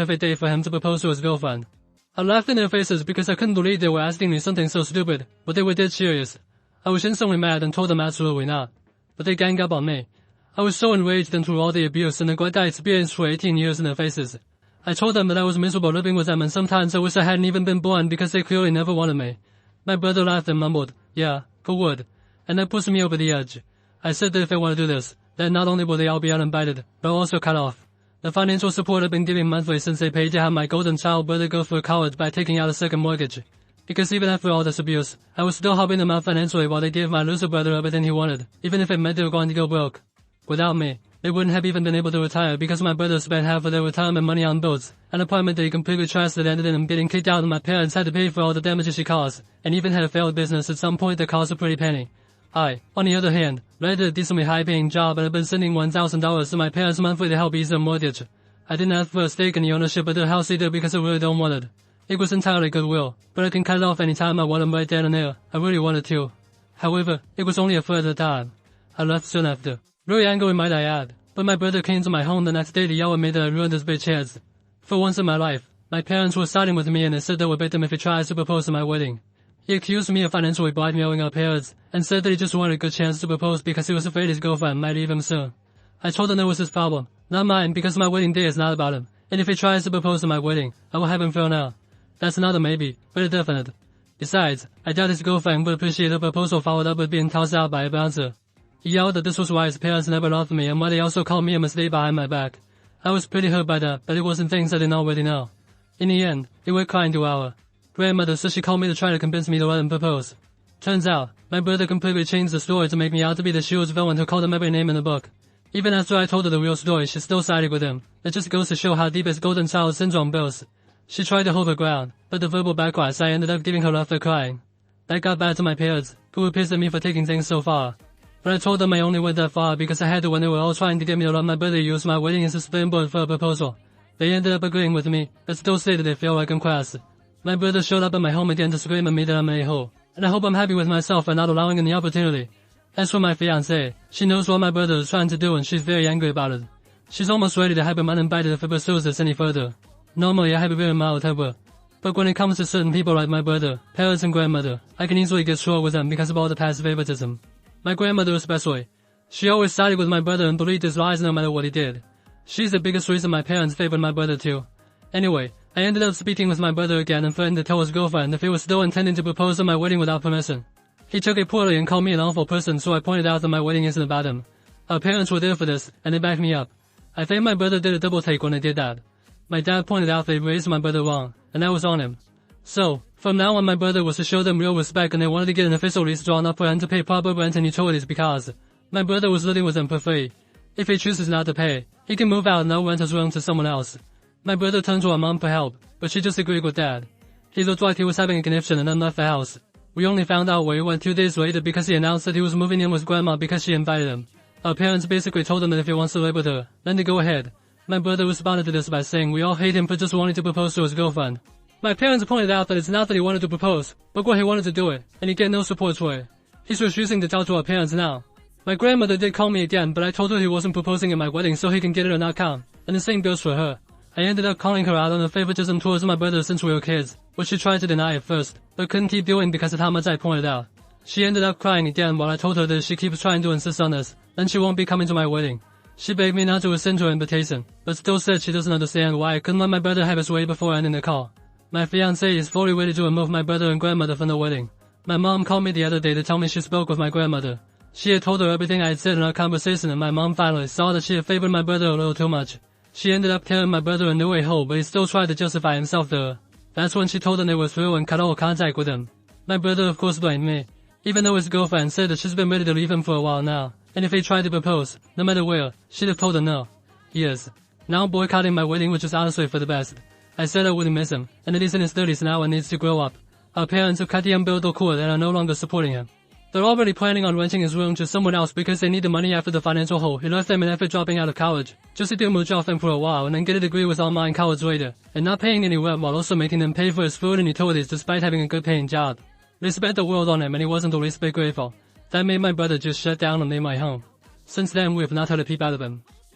perfect day for him to propose to his girlfriend. I laughed in their faces because I couldn't believe they were asking me something so stupid, but they were dead serious. I was instantly mad and told them absolutely not. But they ganged up on me. I was so enraged and through all the abuse and neglect I experienced for 18 years in their faces. I told them that I was miserable living with them and sometimes I wish I hadn't even been born because they clearly never wanted me. My brother laughed and mumbled, "Yeah, who would?" And that pushed me over the edge. I said that if they want to do this, then not only will they all be uninvited, but also cut off. The financial support I've been giving monthly since they paid to have my golden child brother go through college by taking out a second mortgage. Because even after all this abuse, I was still helping them out financially while they gave my loser brother everything he wanted, even if it meant they were going to go broke. Without me, they wouldn't have even been able to retire because my brother spent half of their retirement money on boats, an apartment that he completely trashed that ended in him getting kicked out and my parents had to pay for all the damages she caused, and even had a failed business at some point that cost a pretty penny. I, on the other hand, landed a decently high-paying job and have been sending $1,000 to my parents monthly to help ease their mortgage. I didn't ask for a stake in the ownership of their house either because I really don't want it. It was entirely goodwill, but I can cut it off any time I want them right then and there. I really wanted to. However, it was only a further time. I left soon after. Very angry might I add, but my brother came to my home the next day to yell at me that I ruined his big chance. For once in my life, my parents were siding with me and they said they would beat them if he tries to propose at my wedding. He accused me of financially blackmailing our parents and said that he just wanted a good chance to propose because he was afraid his girlfriend might leave him soon. I told him that was his problem, not mine, because my wedding day is not about him, and if he tries to propose at my wedding, I will have him thrown out. That's not a maybe, but a definite. Besides, I doubt his girlfriend would appreciate a proposal followed up with being tossed out by a bouncer. He yelled that this was why his parents never loved me and why they also called me a mistake behind my back. I was pretty hurt by that, but it wasn't things I didn't already know. In the end, it went crying to our grandmother, so she called me to try to convince me to let him propose. Turns out, my brother completely changed the story to make me out to be the Shields villain who called him every name in the book. Even after I told her the real story, she still sided with him. It just goes to show how deep his golden child syndrome goes. She tried to hold her ground, but the verbal backlash I ended up giving her left her crying. That got back to my parents, who were pissed at me for taking things so far. But I told them I only went that far because I had to when they were all trying to get me to let my brother use my wedding as a springboard for a proposal. They ended up agreeing with me, but still stated they feel like I'm crass. My brother showed up at my home again to scream at me that I'm an a-hole, and I hope I'm happy with myself for not allowing him the opportunity. As for my fiancée, she knows what my brother is trying to do and she's very angry about it. She's almost ready to have him uninvited if he pursues this any further. Normally I have a very mild temper, but when it comes to certain people like my brother, parents and grandmother, I can easily get short with them because of all the past favoritism. My grandmother especially. She always sided with my brother and believed his lies no matter what he did. She's the biggest reason my parents favored my brother too. Anyway, I ended up speaking with my brother again and threatened to tell his girlfriend if he was still intending to propose at my wedding without permission. He took it poorly and called me an awful person, so I pointed out that my wedding isn't about him. Our parents were there for this, and they backed me up. I think my brother did a double take when they did that. My dad pointed out they raised my brother wrong, and that was on him. So, from now on my brother was to show them real respect and they wanted to get an official lease drawn up for him to pay proper rent and utilities because my brother was living with them for free. If he chooses not to pay, he can move out and no rent his room to someone else. My brother turned to our mom for help, but she just agreed with dad. He looked like he was having a conniption and then left the house. We only found out where he went 2 days later because he announced that he was moving in with grandma because she invited him. Our parents basically told him that if he wants to live with her, then to go ahead. My brother responded to this by saying we all hate him for just wanting to propose to his girlfriend. My parents pointed out that it's not that he wanted to propose, but what he wanted to do it, and he get no support for it. He's refusing to talk to our parents now. My grandmother did call me again, but I told her he wasn't proposing at my wedding so he can get it or not count, and the same goes for her. I ended up calling her out on her favoritism towards my brother since we were kids, which she tried to deny at first, but couldn't keep doing because of how much I pointed out. She ended up crying again while I told her that if she keeps trying to insist on this, then she won't be coming to my wedding. She begged me not to rescind her invitation, but still said she doesn't understand why I couldn't let my brother have his way before ending the call. My fiancée is fully ready to remove my brother and grandmother from the wedding. My mom called me the other day to tell me she spoke with my grandmother. She had told her everything I had said in our conversation and my mom finally saw that she had favored my brother a little too much. She ended up tearing my brother a new a-hole, but he still tried to justify himself to her. That's when she told them they were through and cut all contact with him. My brother of course blamed me, even though his girlfriend said that she's been ready to leave him for a while now, and if he tried to propose, no matter where, she'd have told her no. He is now boycotting my wedding, which is honestly for the best. I said I wouldn't miss him, and that he's in his 30s now and needs to grow up. Our parents have cut the umbilical cord and are no longer supporting him. They're already planning on renting his room to someone else because they need the money after the financial hole he left them in after dropping out of college, just to do mooch off them for a while and then get a degree with online college later, and not paying any rent while also making them pay for his food and utilities despite having a good paying job. They spent the world on him and he wasn't the least bit grateful. That made my brother just shut down and leave my home. Since then we have not had a peep out of him.